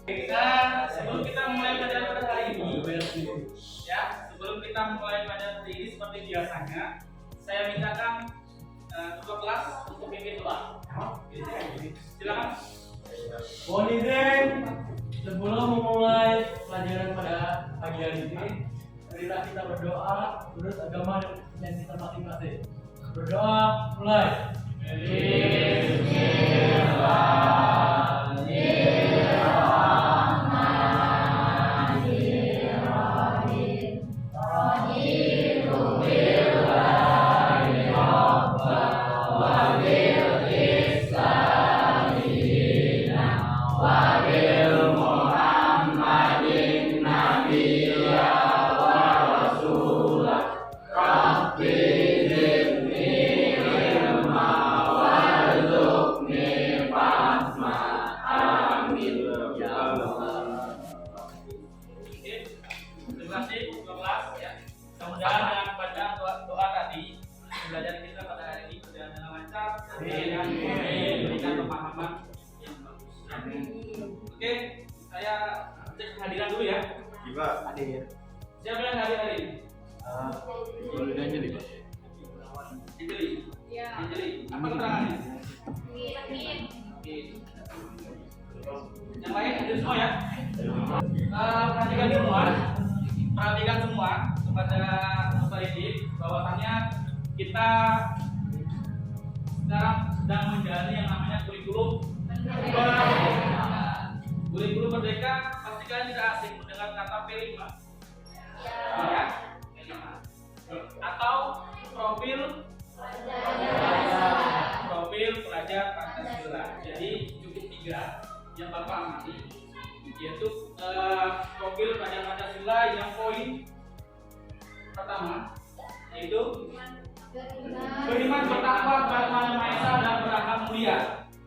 Sebelum kita mulai pelajaran pada hari ini, ya, sebelum kita mulai pelajaran hari ini seperti biasanya, saya mintakan ketua kelas untuk pimpin doa. Silakan. Mohon izin, sebelum memulai pelajaran pada pagi hari ini, marilah kita berdoa menurut agama yang kita masing-masing. Berdoa, mulai. Terima kasih ketua kelas, ya. Mudah-mudahan dengan bacaan doa tadi, pelajaran kita pada hari ini berjalan dengan lancar dan memberikan pemahaman yang bagus. Oke, saya cek kehadiran dulu ya. Jiwa hadir. Siapa yang hadir hari ini? Boleh Anjeli, Pak. Anjeli. Ya. Anjeli. Apa keterangannya? Amin. Oke. Yang lain hadir semua ya. Perhatikan semua kepada Bapak Edi bahwasannya kita sekarang sedang menjalani yang namanya kurikulum merdeka. Kurikulum merdeka pasti kalian tidak asing mendengar kata P5. Ya, P5. Atau profil pelajar Pancasila. Jadi cukup 3 yang Bapak amati, yaitu profil pelajar Pancasila yang poin pertama yaitu beriman bertakwa kepada Tuhan Yang Maha Esa dan berakhlak mulia,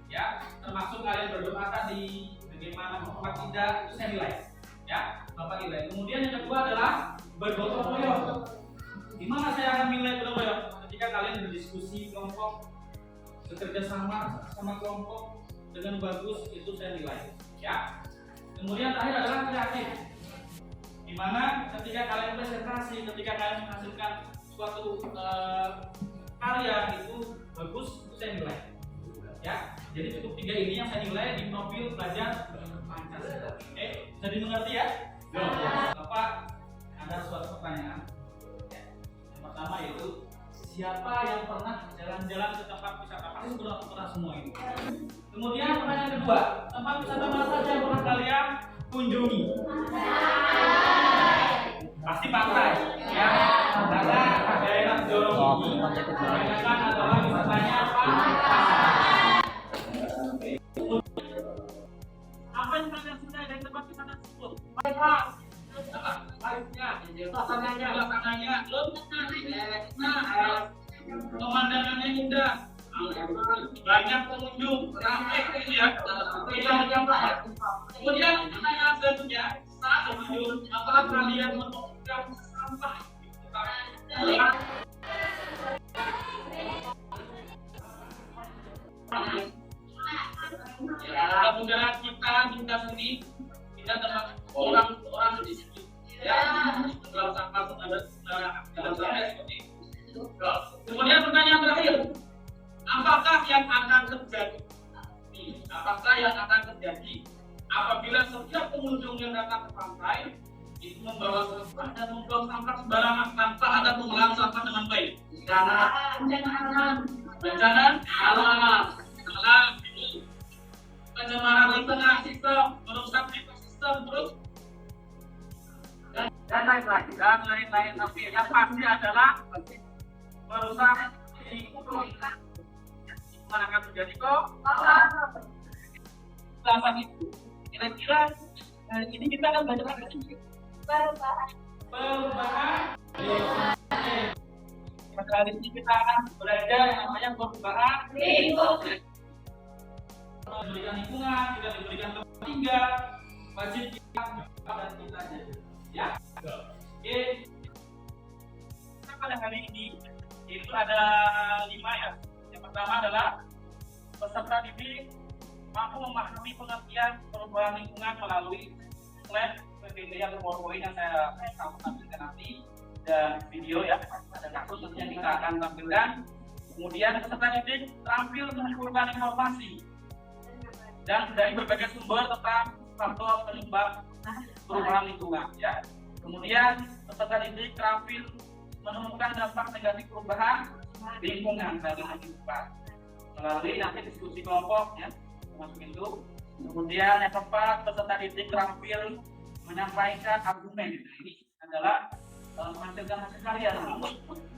ya, termasuk kalian berdoa tadi bagaimana Bapak tidak itu saya nilai, ya, Bapak nilai. Kemudian yang kedua adalah bergotong royong. Di mana saya akan nilai bergotong royong? Ketika kalian berdiskusi kelompok, bekerja sama kelompok dengan bagus, itu saya nilai, ya. Kemudian terakhir adalah kreatif, di mana ketika kalian presentasi, ketika kalian menghasilkan suatu karya itu bagus, itu saya nilai, ya. Jadi cukup 3 ini yang saya nilai di profil pelajar Pancasila. Oke, bisa dimengerti ya? Bapak, ada suatu pertanyaan. Ya. Yang pertama yaitu siapa yang pernah jalan-jalan ke tempat wisata? Pasti pernah semua ini. Kemudian pertanyaan kedua, tempat wisata mana saja yang pernah kalian kunjungi? Pasti pantai, ya. Karena daerah Jorong ini kebanyakan adalah wisatanya pantai. Apa yang kalian suka dari tempat wisata tersebut? Baiklah. Suasananya, pemandangannya indah, banyak pengunjung, ramai ya. Kemudian pertanyaan selanjutnya, saat pengunjung, apakah kalian menemukan sampah? Mudah-mudahan kita sini tidak termasuk orang di sini, ya, dalam sampah dalam seperti itu. Kemudian pertanyaan terakhir, apakah yang akan terjadi? Apakah yang akan terjadi apabila setiap pengunjung yang datang ke pantai itu membawa sampah dan membuang sampah sembarangan tanpa ada pengolahan sampah dengan baik? Bencana alam ini pencemaran lingkungan, sistem merusak ekosistem, terus dan lain-lain. Tapi yang pasti adalah merusak lingkungan. Mana akan terjadi kok? Alasan itu. Kira-kira ini kita akan belajar apa sih? Perubahan. Pada hari ini kita akan belajar yang namanya perubahan lingkungan. Diberikan lingkungan, tidak diberikan tempat tinggal, wajib kita dan kita jaga. Ya. Oke. Kita pada hari ini itu ada 5 ya. Yang pertama adalah peserta didik mampu memahami pengertian perubahan lingkungan melalui slide PPT atau PowerPoint yang saya akan tampilkan nanti dan video ya, ada kasus yang kita akan tampilkan. Kemudian peserta didik terampil mengumpulkan informasi dan dari berbagai sumber tentang faktor penyebab perubahan lingkungan ya. Kemudian peserta didik terampil menemukan dampak negatif perubahan lingkungan dari kehidupan melalui nanti diskusi kelompok ya, termasuk itu. Kemudian yang keempat, peserta didik terampil menyampaikan argumen. Ini adalah menghasilkan hasil karya.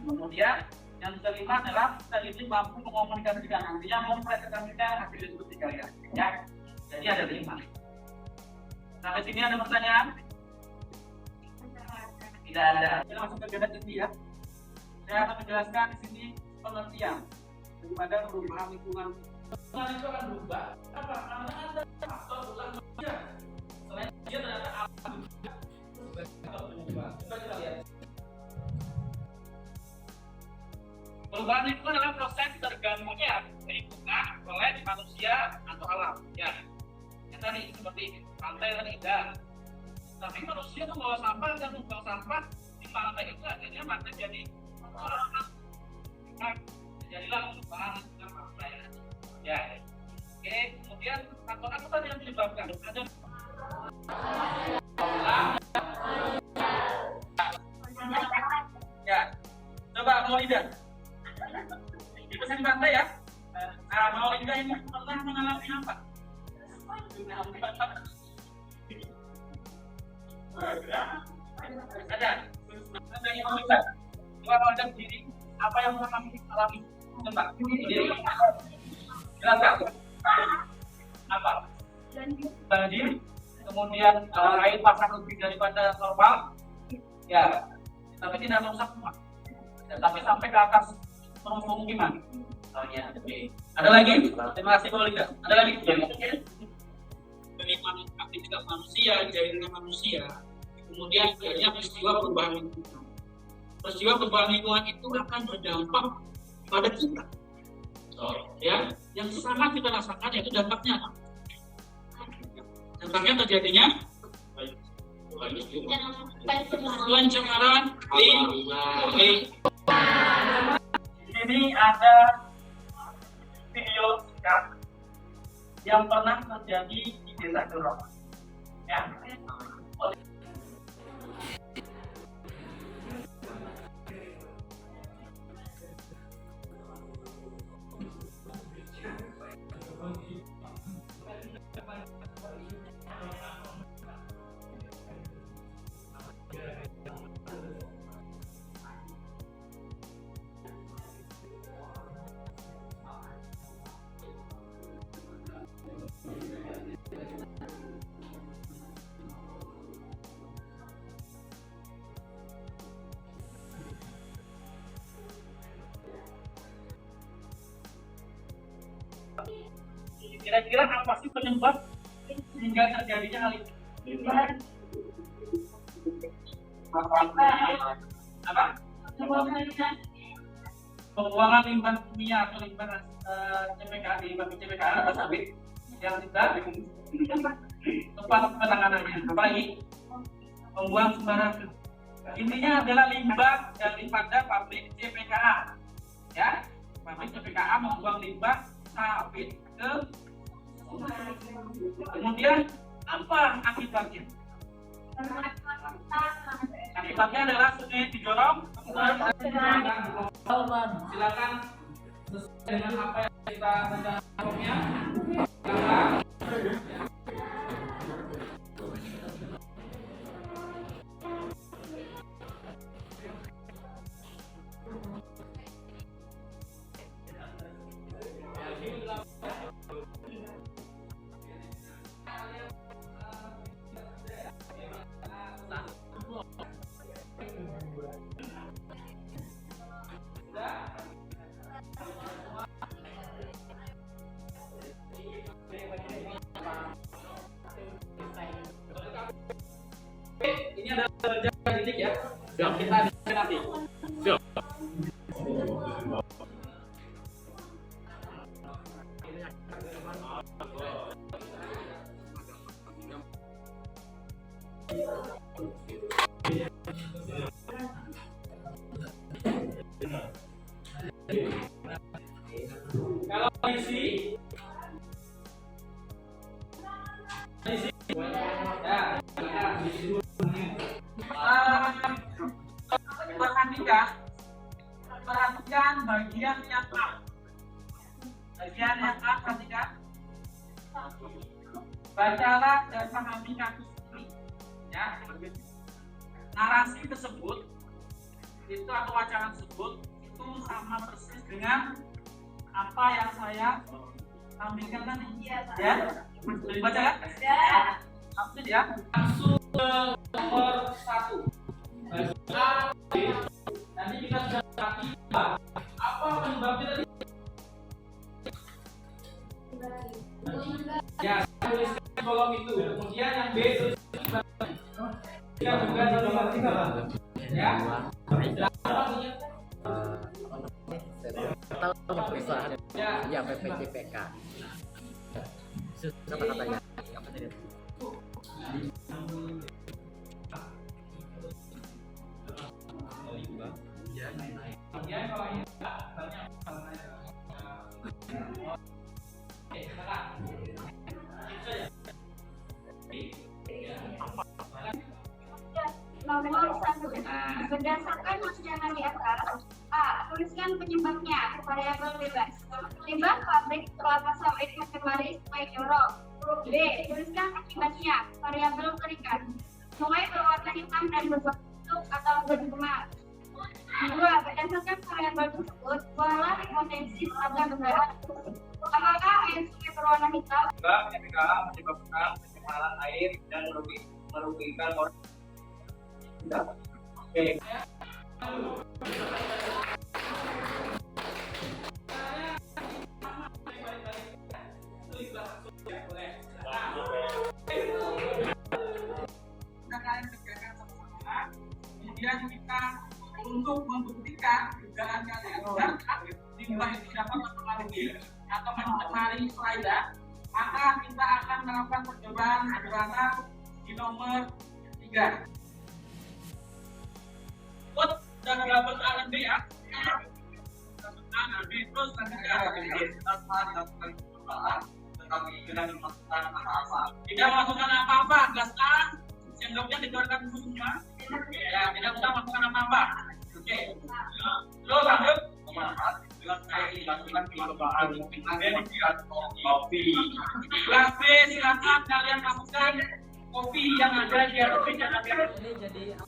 Kemudian yang kelima adalah peserta didik mampu mengomunikasikan, artinya mempresentasikan hasil diskusi karya ya. Jadi ada 5. Sampai sini ada pertanyaan? Tidak ada. Kita masuk ke garis inti ya. Saya akan menjelaskan di sini pengertian daripada perubahan lingkungan. Lingkungan itu akan berubah. Apa? Karena ada faktor ulang manusia. Selain dia ternyata alam juga sebagai faktor penyebab. Coba kita lihat. Perubahan lingkungan adalah proses tergabungnya lingkungan oleh manusia atau alam. Ya. Yang tadi seperti pantai dan indah. Tapi manusia itu bawa sampah dan membuang sampah di pantai itu akhirnya pantai jadi jadilah perubahan lingkungan pantai. Ya. Oke, kemudian faktor apa tadi yang menyebabkan? Ada ya. Coba Maulida. Itu di pantai ya. Maulida ini pernah mengalami apa? Ada yang mau lihat? Coba ada diri apa yang kami alami? Coba diri. Jelaskan. Apa? Banjir. Kemudian air pasang lebih daripada normal. Ya. Tapi tidak merusak rumah. Tapi sampai ke atas pemukiman. Oh ya. Oke. Ada lagi? Terima kasih Pak Lida. Ada lagi? Penikmatan aktivitas manusia, jaringan manusia, kemudian akhirnya peristiwa perubahan lingkungan. Peristiwa perubahan lingkungan itu akan berdampak pada kita. Ya, yang sangat kita rasakan yaitu dampaknya apa? Dampaknya terjadinya pencemaran lingkungan. Ini ada video singkat yang pernah terjadi di Desa Dorong. Ya. Kira-kira apa sih penyebab sehingga terjadinya hal itu? Apa? Pembuangan limbah kimia atau limbah CPK di CPK atau sawit yang tidak tempat penanganannya. Apalagi pembuang sembarangan. Intinya adalah limbah daripada pabrik CPKA. Ya, pabrik CPKA membuang limbah sawit ke. Kemudian apa akibatnya? Akibatnya adalah sungai Dijorong. Silakan sesuai dengan apa yang kita rencanakannya. Ini adalah kerja didik ya. Yang kita nanti. Siap. Kalau isi ya, isi dulu. Perhatikan bagian yang A. Bagian yang A, perhatikan. Bacalah dan pahami kasus ini. Ya, narasi tersebut itu atau wacana tersebut itu sama persis dengan apa yang saya sampaikan tadi. Ya, boleh baca kan? Maksud ya. Langsung ke nomor 1. A, B. Nanti kita sudah lagi apa penyebabnya tadi? Ya, tuliskan kolom itu. Kemudian yang B tuliskan kita juga di nomor 3. Ya. Tahu pemeriksaan ya PPJPK. Apa katanya? Kemudian kalau ini banyak Nomor 1. Berdasarkan wacana di atas, A. Tuliskan penyebabnya, variabel bebas. Limbah pabrik kelapa sawit Manis Maidoro. B. Tuliskan akibatnya, variabel terikat. Sungai berwarna hitam dan berbentuk atau bergema. 2. Berdasarkan variabel tersebut, buatlah hipotesis pada dugaan. Apakah air sungai berwarna hitam? ketika menyebabkan pencemaran air dan merugikan orang. Oke. Kemudian kita untuk membuktikan dugaan kalian limbah itu dapat mempengaruhi atau mencemari selaidah, maka kita akan melakukan percobaan sederhana di nomor 3. Dan dapat A dan B ya. Dapat A dan B terus nanti tetapi tidak dimasukkan apa-apa. Tidak masukkan apa-apa, gelas A sendoknya dikeluarkan dulu semua. Ya, tidak usah masukkan apa-apa. Oke. Terus lanjut. Gelas A dimasukkan percobaan mungkin ada di kopi. Gelas B silakan kalian masukkan kopi yang ada di atas meja. Ini jadi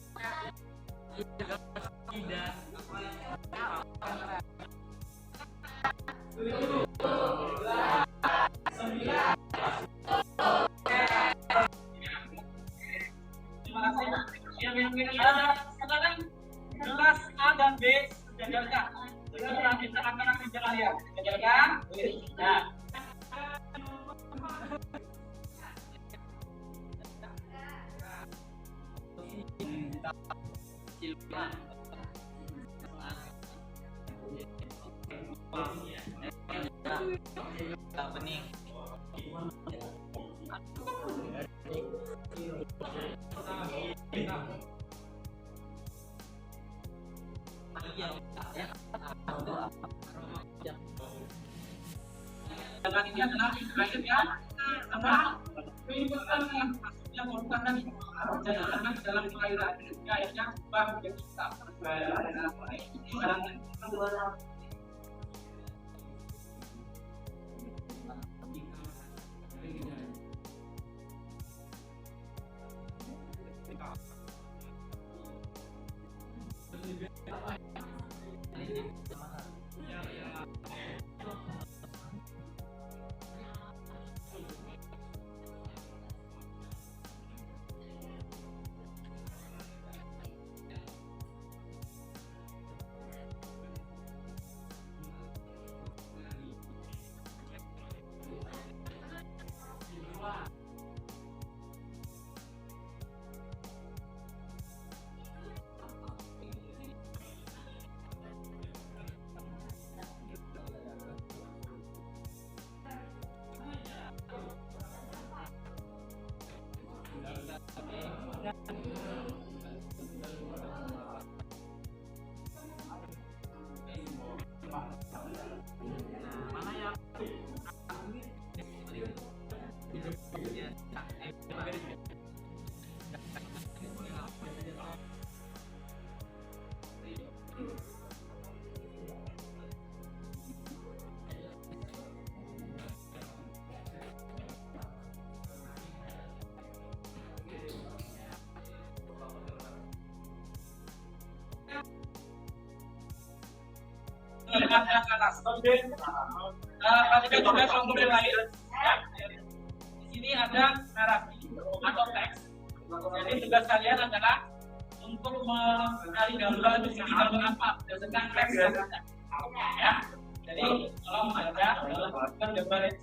tidak Sekarang gelas A dan B sejajarkan. Nanti kita akan kalian sejajarkan. Nah. bening. Dengan ini adalah terakhir ya, sama menimbulkan maksudnya merupakan tadi jangan dalam perairan akhirnya berubah menjadi hitam. Dengan yang ke atas. Perhatikan juga komponen lain. Ya. Di sini ada narasi atau teks. Jadi tugas kalian adalah untuk mencari gambaran di sini gambar apa berdasarkan teks yang ada. Ya. Jadi kalau membaca, lakukan gambar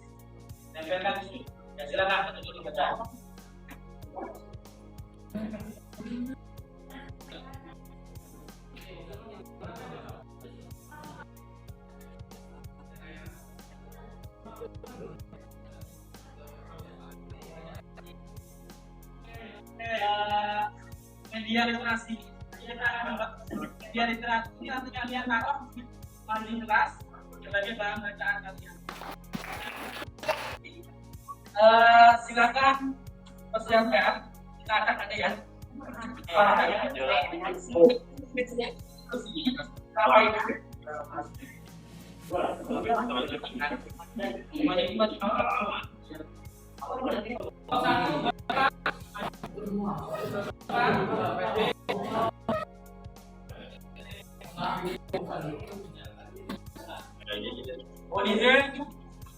tempelkan di sini. Ya silakan untuk dibaca. Media literasi. Media literasi ini nanti kalian taruh paling kelas sebagai bahan bacaan kalian. Silakan persiapkan. Kita akan ada ya. Mohon izin,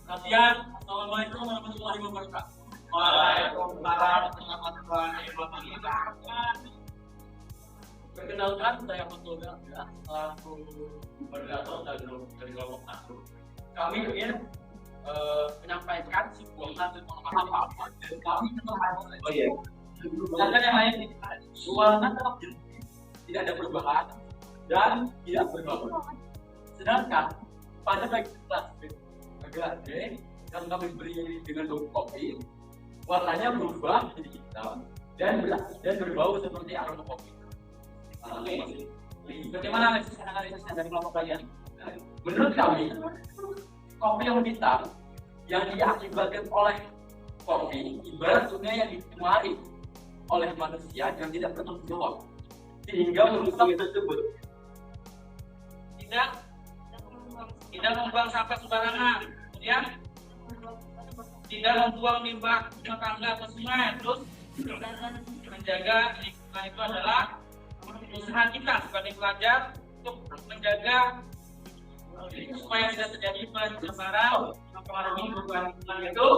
latihan. Assalamualaikum warahmatullahi wabarakatuh. Waalaikumsalam warahmatullahi wabarakatuh. Perkenalkan, saya Fatul Ganda, selaku moderator dari kelompok 1. Kami ingin menyampaikan sebuah hasil pengalaman dan kami sedangkan yang lain suara tetap tidak ada perubahan dan tidak berbau. Sedangkan pada bagian kelas B yang kami beri dengan logo kopi, warnanya berubah menjadi hitam dan berbau seperti aroma kopi. Bagaimana analisisnya dari kelompok kalian? Menurut kami, kopi yang hitam yang diakibatkan oleh kopi ibarat sungai yang dicemari oleh manusia yang tidak bertanggung jawab sehingga merusak tersebut. Tidak membuang sampah sembarangan, kemudian tidak membuang limbah rumah tangga ke sungai, terus menjaga lingkungan itu adalah usaha kita sebagai pelajar untuk menjaga supaya tidak terjadi pencemaran mempengaruhi lingkungan itu.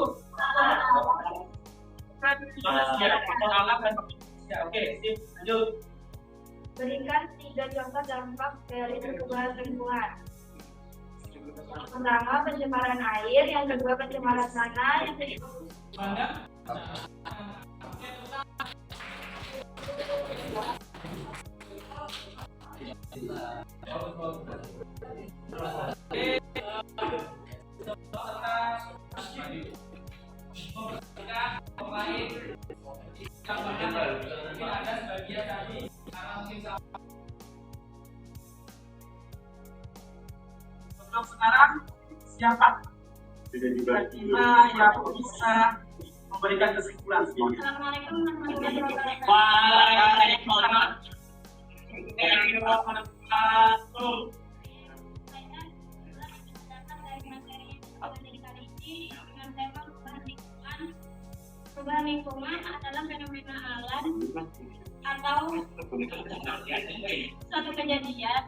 Oke, sip, lanjut. Berikan 3 contoh dampak dari perubahan lingkungan. Yang pertama pencemaran air, yang kedua pencemaran tanah, yang ketiga Untuk sekarang siapa? Kita yang bisa memberikan kesimpulan. Assalamualaikum warahmatullahi wabarakatuh. Waalaikumsalam. Perubahan lingkungan adalah fenomena alam atau suatu kejadian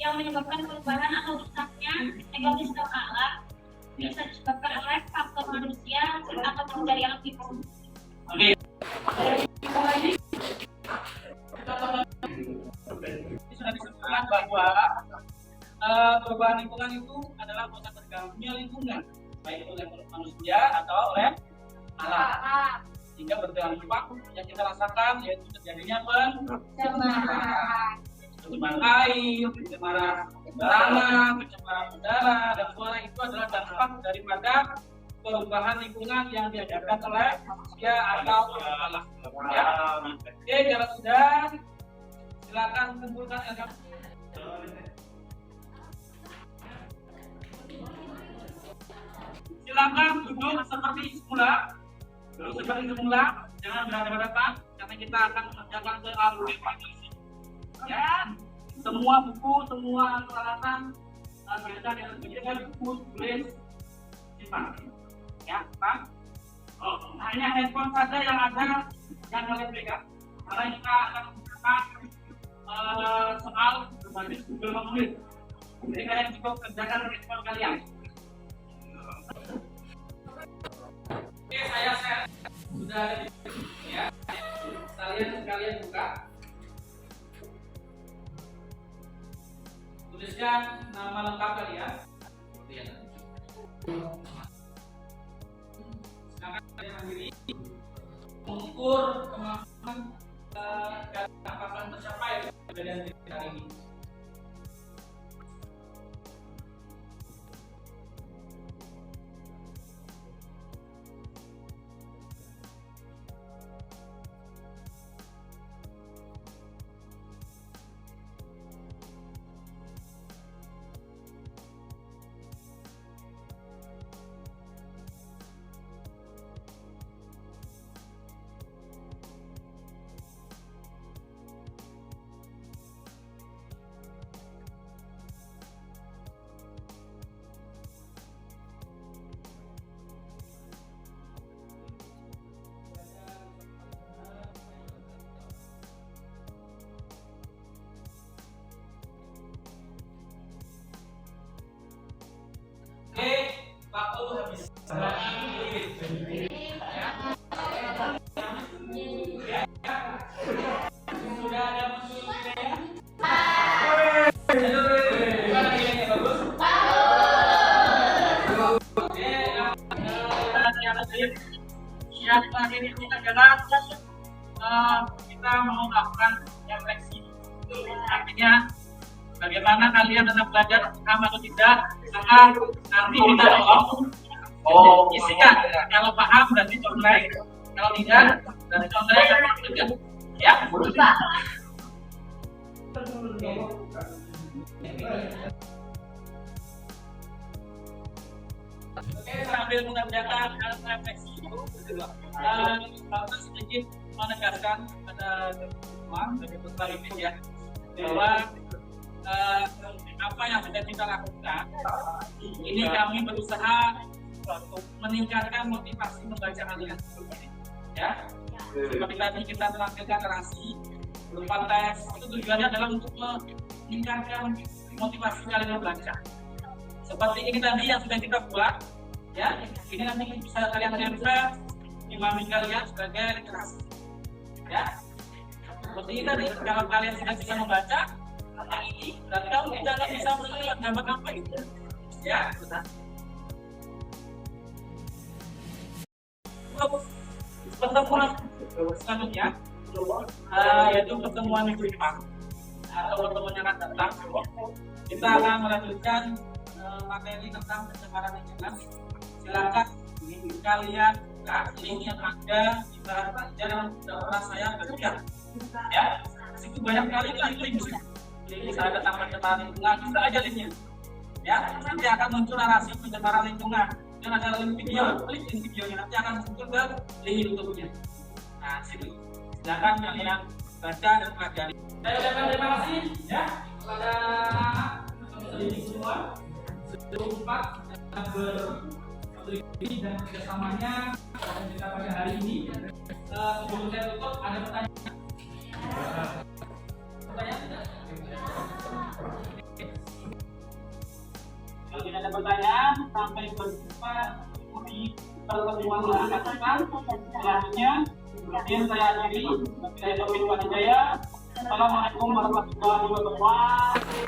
yang menyebabkan perubahan atau rusaknya ekosistem alam, bisa disebabkan oleh faktor manusia atau dari alam lingkungan. Ini sudah disebutkan bahwa perubahan lingkungan itu adalah proses terganggunya lingkungan, baik oleh manusia atau oleh alam. Sehingga berdampak yang kita rasakan yaitu terjadinya pencemaran air, pencemaran tanah, pencemaran udara, dan suara itu adalah dampak daripada perubahan lingkungan yang diajarkan oleh manusia atau alam. Ya. Oke, kalau sudah silakan kumpulkan LKM. Silakan duduk seperti semula. Duduk seperti semula, jangan berhadapan-hadapan karena kita akan mengerjakan soal definisi. Ya, semua buku, semua peralatan biasa yang menjadikan buku tulis simpan. Ya, Pak. Oh, hanya handphone saja yang ada yang kalian pegang. Karena kita akan menggunakan soal berbasis Google Meet. Jadi kalian cukup kerjakan handphone kalian. Oke, saya share. Sudah ada di sini ya. Kalian buka. Tuliskan nama lengkap kalian. Silakan kalian mandiri mengukur kemampuan dan apakah tercapai perbedaan hari ini. Waktu habis. Sudah ada muncul ya? Bagus. Yang terakhir ini adalah kita mau melakukan refleksi. Artinya bagaimana kalian tetap belajar sama atau tidak, maka nanti kita tolong isikan. Kalau paham berarti contohnya, kalau tidak berarti contohnya tidak. Ya, oke, sambil mengerjakan refleksi itu, Bapak sedikit menegaskan pada semua dari peserta ini ya, bahwa apa yang sudah kita lakukan ini kami berusaha untuk meningkatkan motivasi membaca kalian ya, seperti tadi kita menampilkan narasi berupa teks, itu tujuannya adalah untuk meningkatkan motivasi kalian membaca seperti ini tadi yang sudah kita buat ya. Ini nanti bisa kalian lihat imami kalian sebagai literasi ya, seperti ini tadi. Kalau kalian sudah bisa membaca ini, dan kamu tidak bisa melihat gambar apa itu ya. Pertemuan selanjutnya yaitu pertemuan minggu depan atau pertemuan yang akan datang, kita akan melanjutkan materi tentang pencemaran lingkungan. Silakan kalian link yang ada di dalam daftar saya bagikan ya. Itu banyak kali link. Jadi misalnya tentang pencemaran lingkungan, bisa aja linknya ya. Nanti akan muncul narasi pencemaran lingkungan dan ada link video, klik link videonya nanti akan muncul ke link YouTube-nya. Nah, situ silakan kalian baca dan pelajari. Saya ucapkan terima kasih ya kepada anak-anak semua. Sempat berdiri dan kerjasamanya dan kita pada hari ini. Sebelum saya tutup, ada pertanyaan? Pertanyaan tidak? Kalau tidak ada pertanyaan, sampai berjumpa di pertemuan yang akan datang. Selanjutnya, kemudian saya akhiri. Saya Taufik Wadijaya. Assalamualaikum warahmatullahi wabarakatuh.